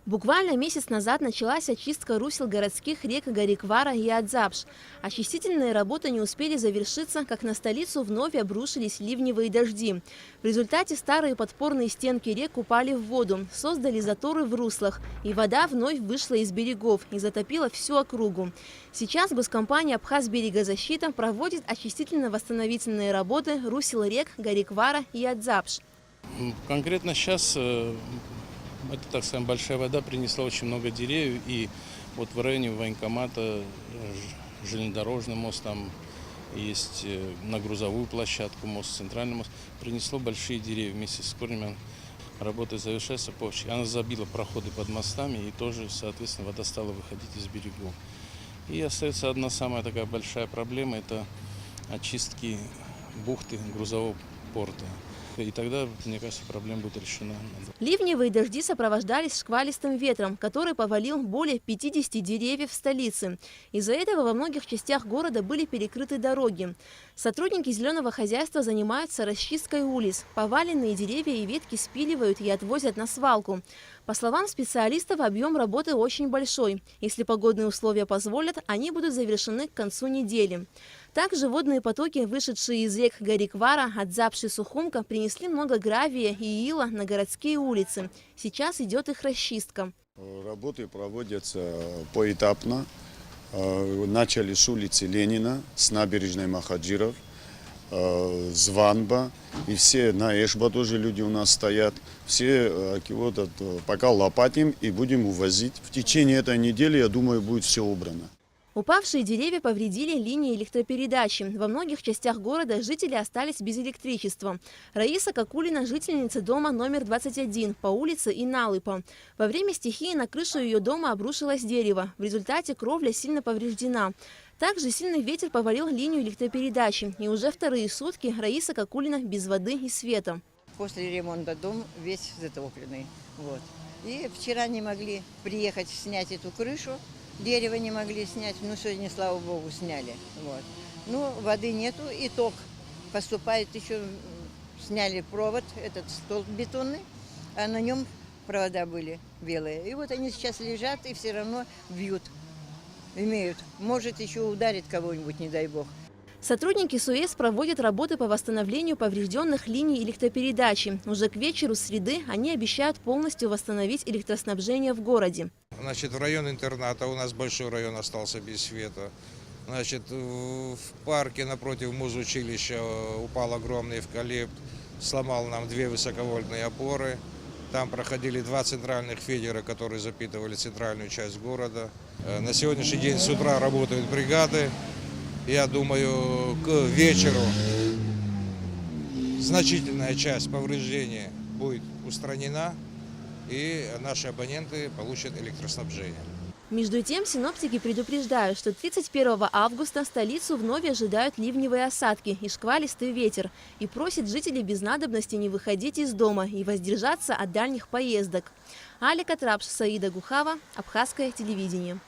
Буквально месяц назад началась очистка русел городских рек Гариквара и Адзапш. Очистительные работы не успели завершиться, как на столицу вновь обрушились ливневые дожди. В результате старые подпорные стенки рек упали в воду, создали заторы в руслах, и вода вновь вышла из берегов и затопила всю округу. Сейчас госкомпания «Абхазберегозащита» проводит очистительно-восстановительные работы русел рек Гариквара и Адзапш. Конкретно сейчас это, так скажем, большая вода принесла очень много деревьев, и вот в районе военкомата железнодорожный мост, там есть на грузовую площадку мост, центральный мост, принесло большие деревья вместе с корнями. Работа завершается позже. Она забила проходы под мостами, и тоже, соответственно, вода стала выходить из берегов. И остается одна самая такая большая проблема – это очистки бухты грузового порта. И тогда, мне кажется, проблема будет решена. Ливневые дожди сопровождались шквалистым ветром, который повалил более 50 деревьев в столице. Из-за этого во многих частях города были перекрыты дороги. Сотрудники зеленого хозяйства занимаются расчисткой улиц. Поваленные деревья и ветки спиливают и отвозят на свалку. По словам специалистов, объем работы очень большой. Если погодные условия позволят, они будут завершены к концу недели. Также водные потоки, вышедшие из рек Гариквара, Адзапш и Сухумка, принесли много гравия и ила на городские улицы. Сейчас идет их расчистка. Работы проводятся поэтапно. Начали с улицы Ленина, с набережной Махаджиров, Званба. И все на Эшба тоже люди у нас стоят. Все пока лопатим и будем увозить. В течение этой недели, я думаю, будет все убрано. Упавшие деревья повредили линии электропередачи. Во многих частях города жители остались без электричества. Раиса Какулина – жительница дома номер 21 по улице Иналыпа. Во время стихии на крышу ее дома обрушилось дерево. В результате кровля сильно повреждена. Также сильный ветер повалил линию электропередачи. И уже вторые сутки Раиса Какулина без воды и света. После ремонта дом весь затопленный. Вот. И вчера не могли приехать снять эту крышу. Дерево не могли снять, но сегодня, слава богу, сняли. Вот. Ну, воды нету, и ток поступает еще, сняли провод, этот столб бетонный, а на нем провода были белые. И вот они сейчас лежат и все равно бьют, имеют. Может еще ударить кого-нибудь, не дай бог. Сотрудники СУЭС проводят работы по восстановлению поврежденных линий электропередачи. Уже к вечеру среды они обещают полностью восстановить электроснабжение в городе. Значит, в район интерната у нас большой район остался без света. Значит, в парке напротив музучилища упал огромный эвкалипт, сломал нам 2 высоковольтные опоры. Там проходили 2 центральных федера, которые запитывали центральную часть города. На сегодняшний день с утра работают бригады. Я думаю, к вечеру значительная часть повреждений будет устранена, и наши абоненты получат электроснабжение. Между тем, синоптики предупреждают, что 31 августа столицу вновь ожидают ливневые осадки и шквалистый ветер, и просят жителей без надобности не выходить из дома и воздержаться от дальних поездок. Алика Трапш, Саида Гухава, Абхазское телевидение.